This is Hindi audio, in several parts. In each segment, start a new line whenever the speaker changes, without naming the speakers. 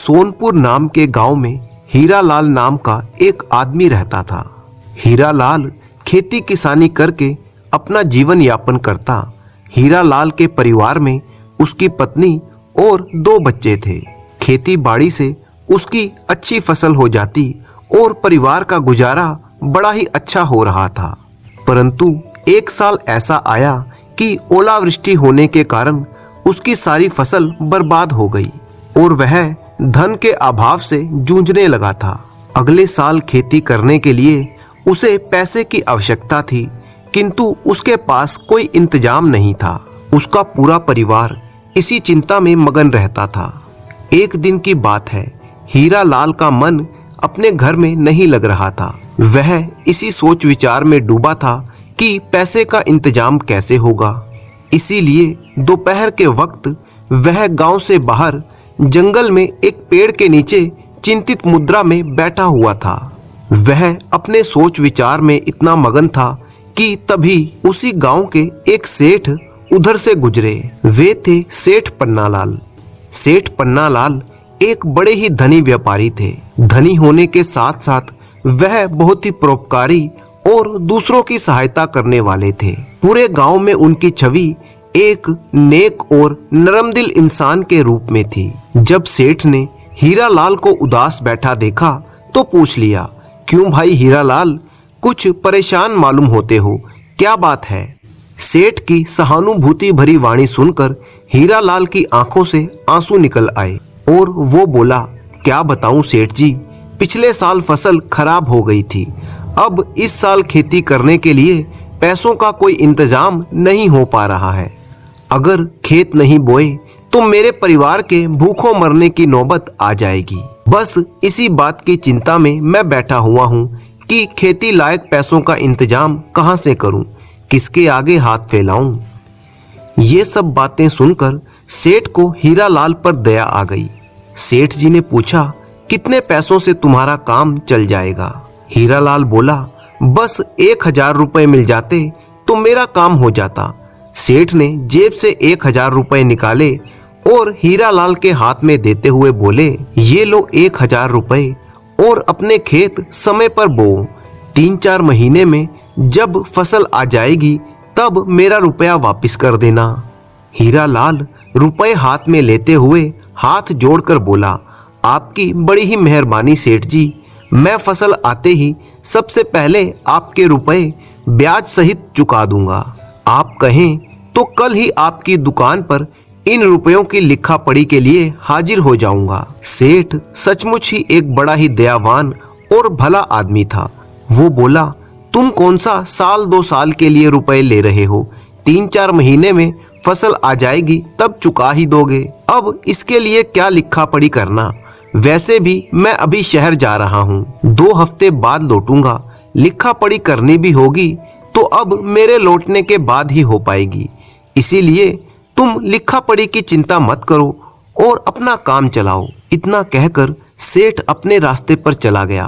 सोनपुर नाम के गांव में हीरालाल नाम का एक आदमी रहता था। हीरालाल खेती किसानी करके अपना जीवन यापन करता। हीरालाल के परिवार में उसकी पत्नी और 2 बच्चे थे। खेती बाड़ी से उसकी अच्छी फसल हो जाती और परिवार का गुजारा बड़ा ही अच्छा हो रहा था। परंतु एक साल ऐसा आया कि ओलावृष्टि होने के कारण उसकी सारी फसल बर्बाद हो गई और वह धन के अभाव से जूझने लगा था। अगले साल खेती करने के लिए उसे पैसे की आवश्यकता थी, किंतु उसके पास कोई इंतजाम नहीं था। उसका पूरा परिवार इसी चिंता में मगन रहता था। एक दिन की बात है, हीरालाल का मन अपने घर में नहीं लग रहा था। वह इसी सोच विचार में डूबा था कि पैसे का इंतजाम कैसे होगा। इसीलिए दोपहर के वक्त वह गांव से बाहर जंगल में एक पेड़ के नीचे चिंतित मुद्रा में बैठा हुआ था। वह अपने सोच विचार में इतना मगन था कि तभी उसी गांव के एक सेठ उधर से गुजरे। वे थे सेठ पन्नालाल। सेठ पन्नालाल एक बड़े ही धनी व्यापारी थे। धनी होने के साथ साथ वह बहुत ही परोपकारी और दूसरों की सहायता करने वाले थे। पूरे गांव में उनकी छवि एक नेक और नरमदिल इंसान के रूप में थी। जब सेठ ने हीरालाल को उदास बैठा देखा तो पूछ लिया, क्यों भाई हीरालाल, कुछ परेशान मालूम होते हो, क्या बात है? सेठ की सहानुभूति भरी वाणी सुनकर हीरालाल की आंखों से आंसू निकल आए और वो बोला, क्या बताऊं सेठ जी, पिछले साल फसल खराब हो गई थी। अब इस साल खेती करने के लिए पैसों का कोई इंतजाम नहीं हो पा रहा है। अगर खेत नहीं बोए तो मेरे परिवार के भूखों मरने की नौबत आ जाएगी। बस इसी बात की चिंता में मैं बैठा हुआ हूँ कि खेती लायक पैसों का इंतजाम कहाँ से करूँ, किसके आगे हाथ फैलाऊं। ये सब बातें सुनकर सेठ को हीरालाल पर दया आ गई। सेठ जी ने पूछा, कितने पैसों से तुम्हारा काम चल जाएगा? हीरालाल बोला, बस 1000 रुपए मिल जाते तो मेरा काम हो जाता। सेठ ने जेब से 1000 रुपए निकाले और हीरालाल के हाथ में देते हुए बोले, ये लो 1000 रुपए और अपने खेत समय पर बो। 3-4 महीने में जब फसल आ जाएगी तब मेरा रुपया वापस कर देना। हीरालाल रुपए हाथ में लेते हुए हाथ जोड़कर बोला, आपकी बड़ी ही मेहरबानी सेठ जी, मैं फसल आते ही सबसे पहले आपके रुपए ब्याज सहित चुका दूंगा। आप कहें तो कल ही आपकी दुकान पर इन रुपयों की लिखा पढ़ी के लिए हाजिर हो जाऊंगा। सेठ सचमुच ही एक बड़ा ही दयावान और भला आदमी था। वो बोला, तुम कौन सा साल 2 साल के लिए रुपए ले रहे हो? 3-4 महीने में फसल आ जाएगी तब चुका ही दोगे। अब इसके लिए क्या लिखा पढ़ी करना? वैसे भी मैं अभी शहर जा रहा हूँ, 2 हफ्ते बाद लौटूंगा। लिखा पढ़ी करनी भी होगी तो अब मेरे लौटने के बाद ही हो पाएगी। इसीलिए तुम लिखा पढ़ी की चिंता मत करो और अपना काम चलाओ। इतना कहकर सेठ अपने रास्ते पर चला गया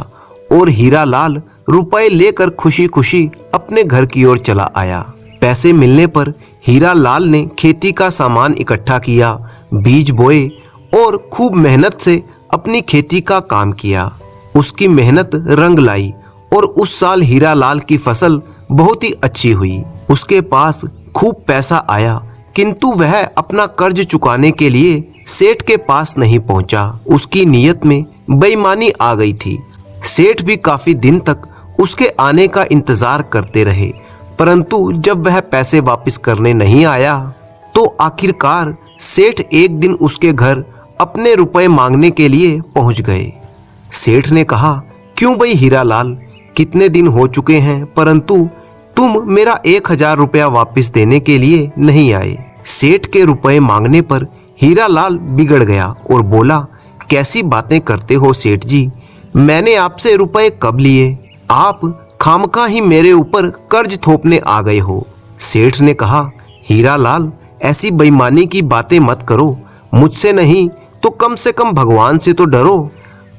और हीरालाल रुपए लेकर खुशी खुशी अपने घर की ओर चला आया। पैसे मिलने पर हीरालाल ने खेती का सामान इकट्ठा किया, बीज बोए और खूब मेहनत से अपनी खेती का काम किया। उसकी मेहनत रंग लाई और उस साल हीरालाल की फसल बहुत ही अच्छी हुई। उसके पास खूब पैसा आया, किंतु वह अपना कर्ज चुकाने के लिए सेठ के पास नहीं पहुंचा। उसकी नीयत में बेईमानी आ गई थी। सेठ भी काफी दिन तक उसके आने का इंतजार करते रहे, परंतु जब वह पैसे वापस करने नहीं आया तो आखिरकार सेठ एक दिन उसके घर अपने रुपए मांगने के लिए पहुंच गए। सेठ ने कहा, क्यों भाई हीरालाल, कितने दिन हो चुके हैं परंतु तुम मेरा 1000 रुपया वापस देने के लिए नहीं आए। सेठ के रुपए मांगने पर हीरालाल बिगड़ गया और बोला, कैसी बातें करते हो सेठ जी, मैंने आपसे रुपए कब लिए? आप खामखा ही मेरे ऊपर कर्ज थोपने आ गए हो। सेठ ने कहा, हीरालाल, ऐसी बेईमानी की बातें मत करो, मुझसे नहीं तो कम से कम भगवान से तो डरो।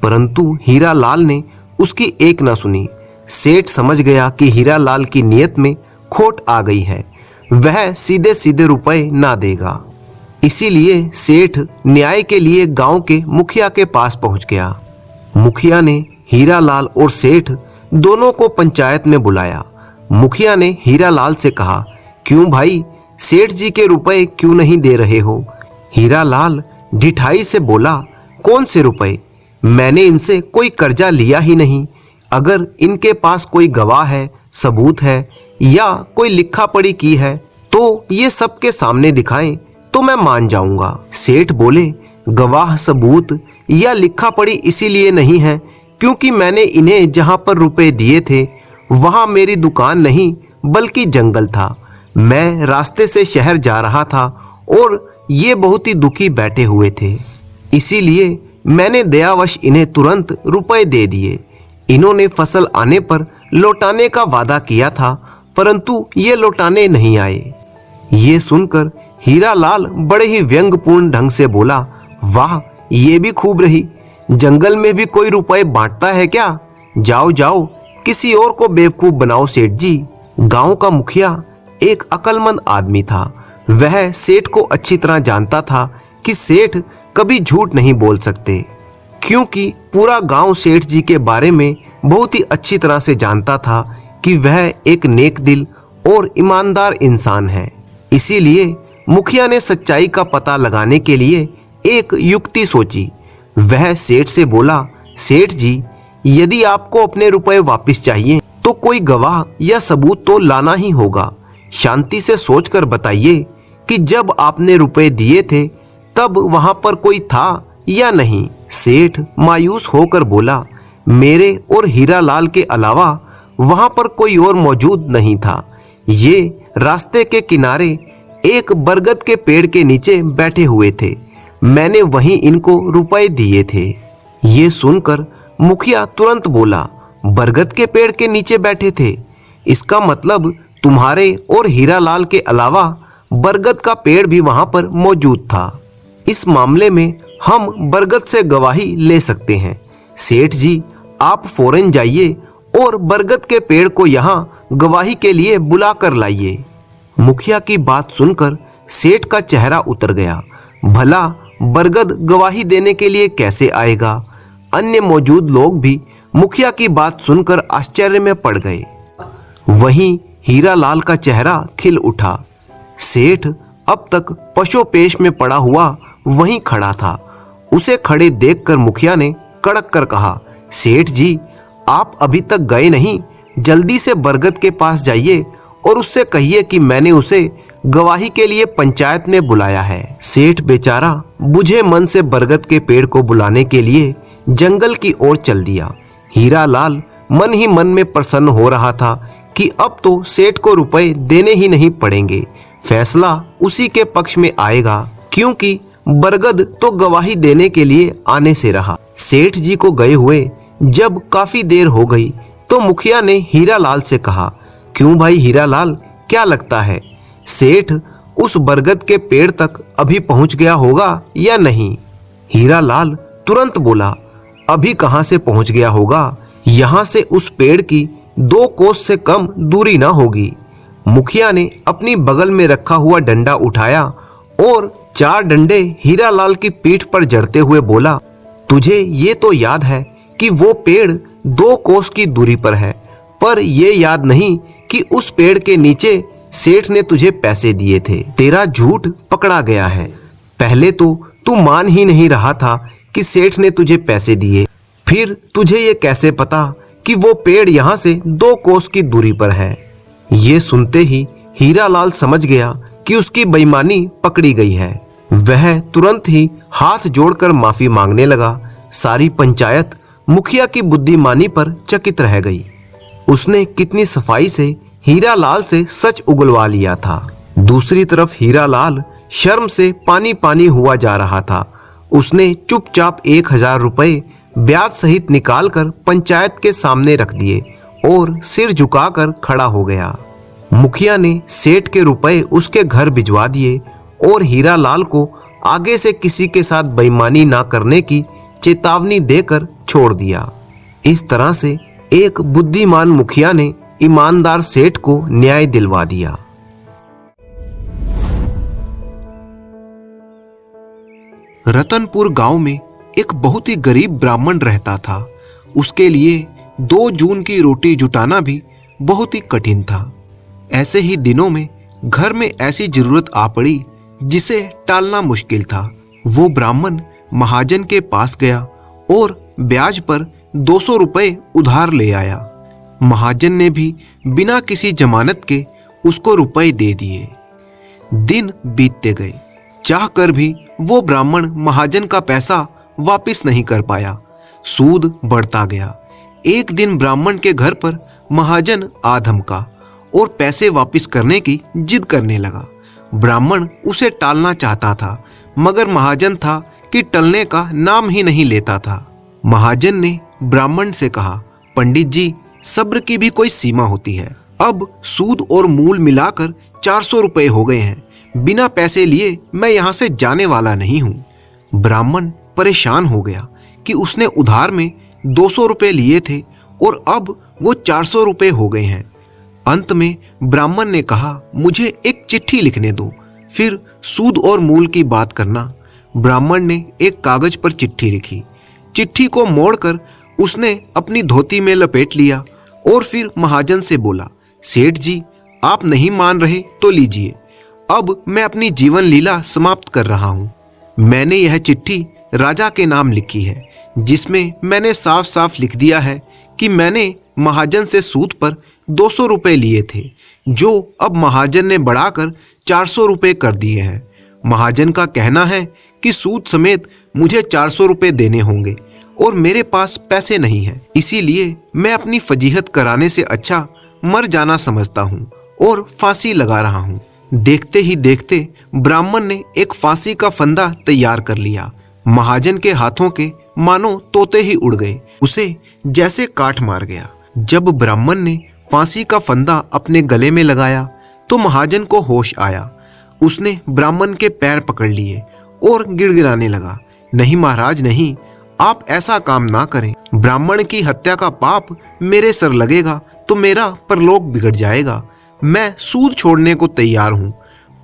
परंतु हीरालाल ने उसकी एक ना सुनी। सेठ समझ गया कि हीरालाल की नीयत में खोट आ गई है, वह सीधे सीधे रुपए ना देगा। इसीलिए सेठ न्याय के लिए गांव के मुखिया के पास पहुंच गया। मुखिया ने हीरालाल और सेठ दोनों को पंचायत में बुलाया। मुखिया ने हीरालाल से कहा, क्यों भाई, सेठ जी के रुपए क्यों नहीं दे रहे हो? हीरालाल ढिठाई से बोला, कौन से रुपए? मैंने इनसे कोई कर्जा लिया ही नहीं। अगर इनके पास कोई गवाह है, सबूत है या कोई लिखा पढ़ी की है तो ये सबके सामने दिखाएं तो मैं मान जाऊंगा। सेठ बोले, गवाह, सबूत या लिखा पढ़ी इसीलिए नहीं है क्योंकि मैंने इन्हें जहां पर रुपए दिए थे वहां मेरी दुकान नहीं बल्कि जंगल था। मैं रास्ते से शहर जा रहा था और ये बहुत ही दुखी बैठे हुए थे, इसीलिए मैंने दयावश इन्हें तुरंत रुपए दे दिए। इन्होंने फसल आने पर लौटाने का वादा किया था परंतु ये लौटाने नहीं आए। ये सुनकर हीरालाल बड़े ही व्यंग्यपूर्ण ढंग से बोला, वाह, ये भी खूब रही। जंगल में भी कोई रुपए बांटता है क्या? जाओ जाओ, किसी और को बेवकूफ बनाओ सेठ जी। गांव का मुखिया एक अक्लमंद आदमी था। वह सेठ को अच्छी तरह जानता था कि सेठ कभी झूठ नहीं बोल सकते, क्योंकि पूरा गांव सेठ जी के बारे में बहुत ही अच्छी तरह से जानता था कि वह एक नेक दिल और ईमानदार इंसान है। इसीलिए मुखिया ने सच्चाई का पता लगाने के लिए एक युक्ति सोची। वह सेठ से बोला, सेठ जी, यदि आपको अपने रुपए वापस चाहिए तो कोई गवाह या सबूत तो लाना ही होगा। शांति से सोचकर बताइए कि जब आपने रुपए दिए थे तब वहां पर कोई था या नहीं? सेठ मायूस होकर बोला, मेरे और हीरालाल के अलावा वहां पर कोई और मौजूद नहीं था। ये रास्ते के किनारे एक बरगद के पेड़ के नीचे बैठे हुए थे। मैंने वहीं इनको रुपए दिए थे। ये सुनकर मुखिया तुरंत बोला, बरगद के पेड़ के नीचे बैठे थे? इसका मतलब तुम्हारे और हीरालाल के अलावा बरगद का पेड़ भी वहां पर मौजूद था। इस मामले में हम बरगद से गवाही ले सकते हैं। सेठ जी, आप फौरन जाइए और बरगद के पेड़ को यहाँ गवाही के लिए बुला कर लाइए। मुखिया की बात सुनकर सेठ का चेहरा उतर गया। भला बरगद गवाही देने के लिए कैसे आएगा? अन्य मौजूद लोग भी मुखिया की बात सुनकर आश्चर्य में पड़ गए। वहीं हीरालाल का चेहरा खिल उठा। सेठ अब तक पशोपेश में पड़ा हुआ वहीं खड़ा था। उसे खड़े देखकर मुखिया ने कड़क कर कहा, सेठ जी, आप अभी तक गए नहीं? जल्दी से बरगद के पास जाइए और उससे कहिए कि मैंने उसे गवाही के लिए पंचायत में बुलाया है। सेठ बेचारा बुझे मन से बरगद के पेड़ को बुलाने के लिए जंगल की ओर चल दिया। हीरालाल मन ही मन में प्रसन्न हो रहा था कि अब तो सेठ को रुपए देने ही नहीं पड़ेंगे। फैसला उसी के पक्ष में आएगा क्योंकि बरगद तो गवाही देने के लिए आने से रहा। सेठ जी को गए हुए जब काफी देर हो गई तो मुखिया ने हीरालाल से कहा, क्यों भाई हीरालाल, क्या लगता है सेठ उस बरगद के पेड़ तक अभी पहुंच गया होगा या नहीं? हीरालाल तुरंत बोला, अभी कहां से पहुंच गया होगा? यहां से उस पेड़ की 2 कोस से कम दूरी ना होगी। मुखिया ने अपनी बगल में रखा हुआ डंडा उठाया और 4 डंडे हीरालाल की पीठ पर जड़ते हुए बोला, तुझे ये तो याद है कि वो पेड़ 2 कोस की दूरी पर है, पर ये याद नहीं कि उस पेड़ के नीचे सेठ ने तुझे पैसे दिए थे। तेरा झूठ पकड़ा गया है। पहले तो तू मान ही नहीं रहा था कि सेठ ने तुझे पैसे दिए, फिर तुझे ये कैसे पता कि वो पेड़ यहाँ से 2 कोस की दूरी पर है? ये सुनते ही हीरालाल समझ गया कि उसकी बेईमानी पकड़ी गई है। वह तुरंत ही हाथ जोड़कर माफी मांगने लगा। सारी पंचायत मुखिया की बुद्धिमानी पर चकित रह गई। उसने कितनी सफाई से हीरालाल से सच उगलवा लिया था। दूसरी तरफ हीरालाल शर्म से पानी पानी हुआ जा रहा था। उसने चुपचाप 1000 रुपए ब्याज सहित निकालकर पंचायत के सामने रख दिए और सिर झुकाकर खड़ा हो गया। मुखिया ने सेठ के रुपए उसके घर भिजवा दिए और हीरालाल को आगे से किसी के साथ बेईमानी ना करने की चेतावनी देकर छोड़ दिया। इस तरह से एक बुद्धिमान मुखिया ने ईमानदार सेठ को न्याय दिलवा दिया। रतनपुर गांव में एक बहुत ही गरीब ब्राह्मण रहता था। उसके लिए 2 जून की रोटी जुटाना भी बहुत ही कठिन था। ऐसे ही दिनों में घर में ऐसी जरूरत आ पड़ी जिसे टालना मुश्किल था। वो ब्राह्मण महाजन के पास गया और ब्याज पर 200 रुपए उधार ले आया। महाजन ने भी बिना किसी जमानत के उसको रुपए दे दिए। दिन बीतते गए, चाह कर भी वो ब्राह्मण महाजन का पैसा वापस नहीं कर पाया। सूद बढ़ता गया। एक दिन ब्राह्मण के घर पर महाजन आ धमका और पैसे वापस करने की जिद करने लगा। ब्राह्मण उसे टालना चाहता था, मगर महाजन था कि टलने का नाम ही नहीं लेता था। महाजन ने ब्राह्मण से कहा, पंडित जी, सब्र की भी कोई सीमा होती है। अब सूद और मूल मिलाकर 400 रुपए हो गए हैं। बिना पैसे लिए मैं यहाँ से जाने वाला नहीं हूँ। ब्राह्मण परेशान हो गया कि उसने उधार में 200 रुपए लिए थे और अब वो 400 रुपए हो गए हैं। अंत में ब्राह्मण ने कहा, मुझे एक चिट्ठी लिखने दो, फिर सूद और मूल की बात करना। ब्राह्मण ने एक कागज पर चिट्ठी लिखी। चिट्ठी को मोड़कर उसने अपनी धोती में लपेट लिया और फिर महाजन से बोला, सेठ जी, आप नहीं मान रहे तो लीजिए। अब मैं अपनी जीवन लीला समाप्त कर रहा हूँ। मैंने यह चिट्ठी राजा के नाम लिखी है, जिसमें मैंने साफ साफ लिख दिया है कि मैंने महाजन से सूद पर 200 रुपए लिए थे, जो अब महाजन ने बढ़ाकर 400 रुपए कर दिए हैं। महाजन का कहना है कि सूद समेत मुझे 400 रुपए देने होंगे और मेरे पास पैसे नहीं हैं। इसीलिए मैं अपनी फजीहत कराने से अच्छा मर जाना समझता हूँ और फांसी लगा रहा हूँ। देखते ही देखते ब्राह्मण ने एक फांसी का फंदा तैयार कर लिया। महाजन के हाथों के मानो तोते ही उड़ गए, उसे जैसे काट मार गया। जब ब्राह्मण ने फांसी का फंदा अपने गले में लगाया तो महाजन को होश आया। उसने ब्राह्मण के पैर पकड़ लिए और गिड़गिड़ाने लगा, नहीं महाराज नहीं, आप ऐसा काम ना करें। ब्राह्मण की हत्या का पाप मेरे सर लगेगा तो मेरा परलोक बिगड़ जाएगा। मैं सूद छोड़ने को तैयार हूँ,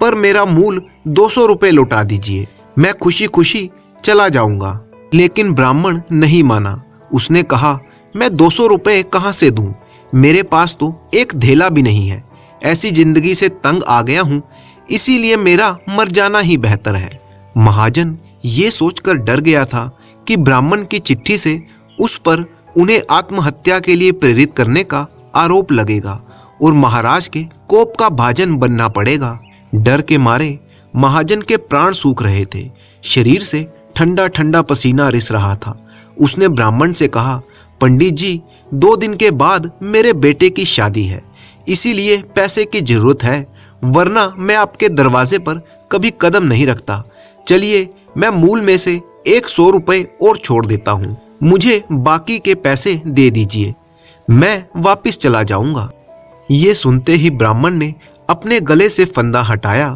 पर मेरा मूल 200 रुपए लौटा दीजिए, मैं खुशी खुशी चला जाऊंगा। लेकिन ब्राह्मण नहीं माना। उसने कहा, मैं 200 रुपए कहाँ से दूं? मेरे पास तो एक धेला भी नहीं है। ऐसी जिंदगी से तंग आ गया हूँ, इसीलिए मेरा मर जाना ही बेहतर है। महाजन ये सोचकर डर गया था कि ब्राह्मण की चिट्ठी से उस पर उन्हें आत्महत्या के लिए प्रेरित करने का आरोप लगेगा और महाराज के कोप का भाजन बनना पड़ेगा। डर के मारे महाजन के प्राण सूख रहे थे। शरीर से ठंडा ठंडा पसीना रिस रहा था। उसने ब्राह्मण से कहा, पंडित जी, 2 दिन के बाद मेरे बेटे की शादी है, इसीलिए पैसे की जरूरत है, वरना मैं आपके दरवाजे पर कभी कदम नहीं रखता। चलिए, मैं मूल में से 100 रुपए और छोड़ देता हूँ, मुझे बाकी के पैसे दे दीजिए, मैं वापिस चला जाऊंगा। ये सुनते ही ब्राह्मण ने अपने गले से फंदा हटाया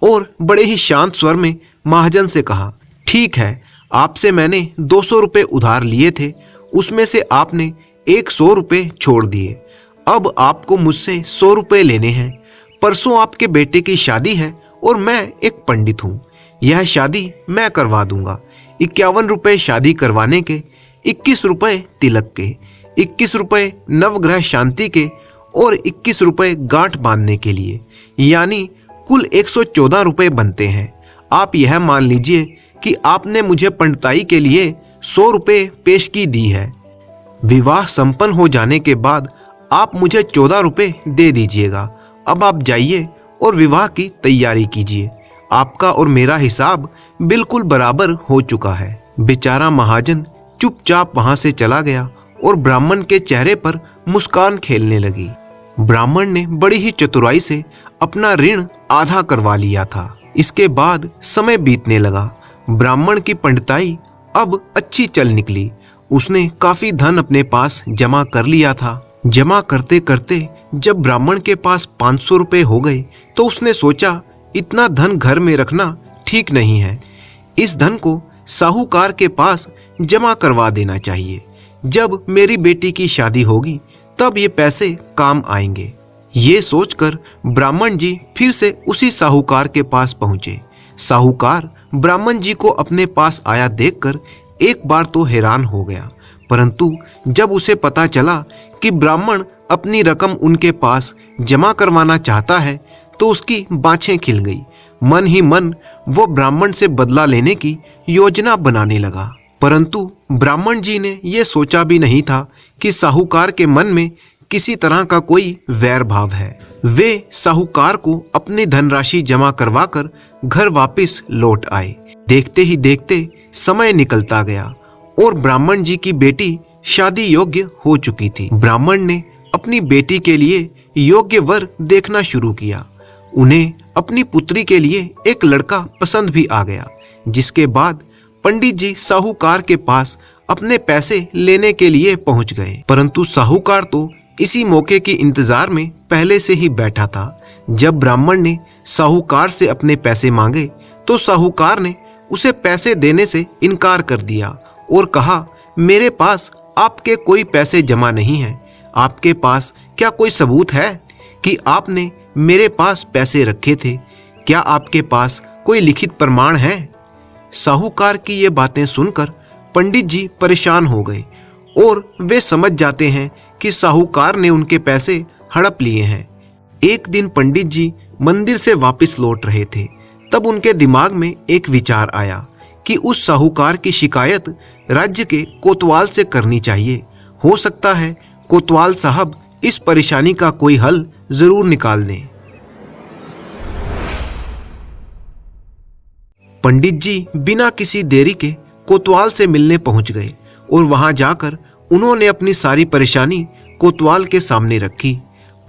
और बड़े ही शांत स्वर में महाजन से कहा, ठीक है, आपसे मैंने 200 रुपए उधार लिए थे, उसमें से आपने 100 रुपए छोड़ दिए। अब आपको मुझसे 100 रुपए लेने हैं। परसों आपके बेटे की शादी है और मैं एक पंडित हूँ। यह शादी मैं करवा दूंगा। 51 रुपए शादी करवाने के, 21 रुपए तिलक के, 21 रुपए नवग्रह शांति के और 21 रुपए गांठ बांधने के लिए, यानी कुल 114 रुपए बनते हैं। आप यह मान लीजिए कि आपने मुझे पंडिताई के लिए 100 रुपए पेशगी दी है। विवाह संपन्न हो जाने के बाद आप मुझे 14 रुपए दे दीजिएगा। अब आप जाइए और विवाह की तैयारी कीजिए। आपका और मेरा हिसाब बिल्कुल बराबर हो चुका है। बेचारा महाजन चुपचाप वहां से चला गया और ब्राह्मण के चेहरे पर मुस्कान खेलने लगी। ब्राह्मण ने बड़ी ही चतुराई से अपना ऋण आधा करवा लिया था। इसके बाद समय बीतने लगा। ब्राह्मण की पंडिताई अब अच्छी चल निकली। उसने काफी धन अपने पास जमा कर लिया था। जमा करते करते जब ब्राह्मण के पास 500 रुपए हो गए तो उसने सोचा, इतना धन घर में रखना ठीक नहीं है, इस धन को साहूकार के पास जमा करवा देना चाहिए। जब मेरी बेटी की शादी होगी तब ये पैसे काम आएंगे। ये सोचकर ब्राह्मण जी फिर से उसी साहूकार के पास पहुंचे। साहूकार ब्राह्मण जी को अपने पास आया देखकर एक बार तो हैरान हो गया, परंतु जब उसे पता चला कि ब्राह्मण अपनी रकम उनके पास जमा करवाना चाहता है तो उसकी बाछें खिल गई। मन ही मन वो ब्राह्मण से बदला लेने की योजना बनाने लगा, परंतु ब्राह्मण जी ने यह सोचा भी नहीं था कि साहूकार के मन में किसी तरह का कोई वैर भाव है। वे साहूकार को अपनी धनराशि जमा करवाकर घर वापस लौट आए। देखते ही देखते समय निकलता गया और ब्राह्मण जी की बेटी शादी योग्य हो चुकी थी। ब्राह्मण ने अपनी बेटी के लिए योग्य वर देखना शुरू किया। उन्हें अपनी पुत्री के लिए एक लड़का पसंद भी आ गया, जिसके बाद पंडित जी साहूकार के पास अपने पैसे लेने के लिए पहुंच गए, परंतु साहूकार तो इसी मौके के इंतजार में पहले से ही बैठा था। जब ब्राह्मण ने साहूकार से अपने पैसे मांगे तो साहूकार ने उसे पैसे देने से इनकार कर दिया और कहा, मेरे पास आपके कोई पैसे जमा नहीं हैं। आपके पास क्या कोई सबूत है कि आपने मेरे पास पैसे रखे थे? क्या आपके पास कोई लिखित प्रमाण है? साहूकार की ये बातें सुनकर पंडित जी परेशान हो गए और वे समझ जाते हैं कि साहूकार ने उनके पैसे हड़प लिए हैं। एक दिन पंडित जी मंदिर से वापस लौट रहे थे, तब उनके दिमाग में एक विचार आया कि उस साहूकार की शिकायत राज्य के कोतवाल से करनी चाहिए। हो सकता है कोतवाल साहब इस परेशानी का कोई हल जरूर निकाल दें। पंडित जी बिना किसी देरी के कोतवाल से मिलने पहुंच गए और वहां जाकर उन्होंने अपनी सारी परेशानी कोतवाल के सामने रखी।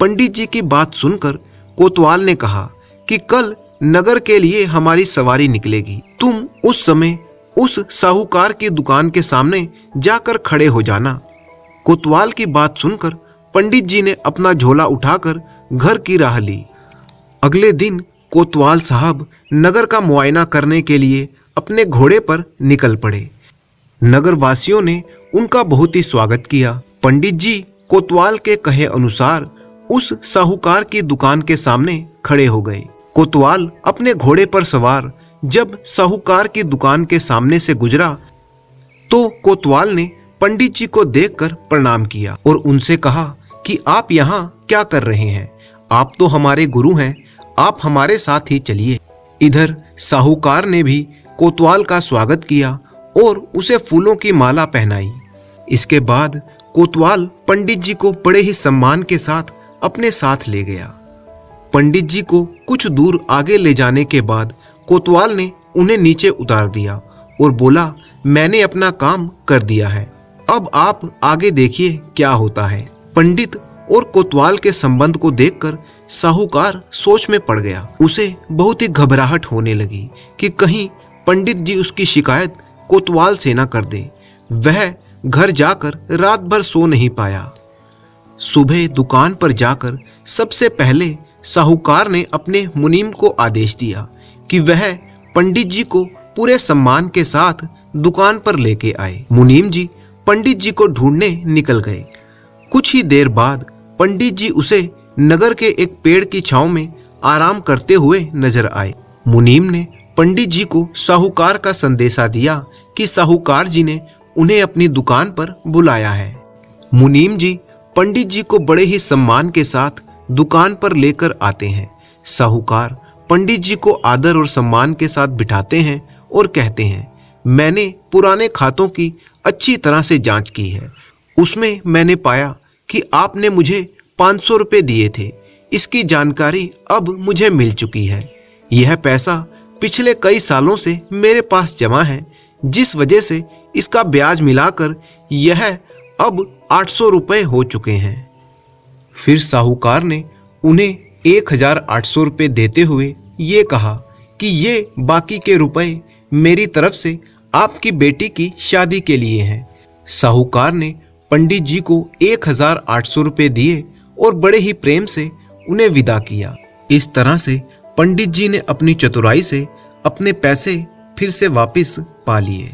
पंडित जी की बात सुनकर कोतवाल ने कहा कि कल नगर के लिए हमारी सवारी निकलेगी। तुम उस समय उस साहूकार की दुकान के सामने जाकर खड़े हो जाना। कोतवाल की बात सुनकर पंडित जी ने अपना झोला उठाकर घर की राह ली। अगले दिन कोतवाल साहब नगर का मुआयना करने के लिए अपने घोड़े पर निकल पड़े। नगर वासियों ने उनका बहुत ही स्वागत किया। पंडित जी कोतवाल के कहे अनुसार उस साहूकार की दुकान के सामने खड़े हो गए। कोतवाल अपने घोड़े पर सवार जब साहूकार की दुकान के सामने से गुजरा तो कोतवाल ने पंडित जी को देखकर प्रणाम किया और उनसे कहा कि आप यहाँ क्या कर रहे हैं? आप तो हमारे गुरु हैं, आप हमारे साथ ही चलिए। इधर साहूकार ने भी कोतवाल का स्वागत किया और उसे फूलों की माला पहनाई। इसके बाद कोतवाल पंडित जी को बड़े ही सम्मान के साथ अपने साथ ले गया। पंडित जी को कुछ दूर आगे ले जाने के बाद कोतवाल ने उन्हें नीचे उतार दिया और बोला, मैंने अपना काम कर दिया है, अब आप आगे देखिए क्या होता है। पंडित और कोतवाल के संबंध को देखकर साहूकार सोच में पड़ गया। उसे बहुत ही घबराहट होने लगी कि कहीं पंडित जी उसकी शिकायत कोतवाल से न कर दे। वह घर जाकर रात भर सो नहीं पाया। सुबह दुकान पर जाकर सबसे पहले साहूकार ने अपने मुनीम को आदेश दिया कि वह पंडित जी को पूरे सम्मान के साथ दुकान पर लेके आए। मुनीम जी पंडित जी को ढूंढने निकल गए। कुछ ही देर बाद पंडित जी उसे नगर के एक पेड़ की छांव में आराम करते हुए नजर आए। मुनीम ने पंडित जी को साहूकार का संदेशा दिया कि साहूकार जी ने उन्हें अपनी दुकान पर बुलाया है। मुनीम जी पंडित जी को बड़े ही सम्मान के साथ दुकान पर लेकर आते हैं। साहूकार पंडित जी को आदर और सम्मान के साथ बिठाते हैं और कहते हैं, मैंने पुराने खातों की अच्छी तरह से जांच की है। उसमें मैंने पाया कि आपने मुझे 500 रुपये दिए थे। इसकी जानकारी अब मुझे मिल चुकी है। यह पैसा पिछले कई सालों से मेरे पास जमा है, जिस वजह से इसका ब्याज मिलाकर यह अब 800 रुपये हो चुके हैं। फिर साहूकार ने उन्हें 1800 रुपये देते हुए ये कहा कि ये बाकी के रुपए मेरी तरफ से आपकी बेटी की शादी के लिए हैं। साहूकार ने पंडित जी को 1800 रुपये दिए और बड़े ही प्रेम से उन्हें विदा किया। इस तरह से पंडित जी ने अपनी चतुराई से अपने पैसे फिर से वापस पा लिए।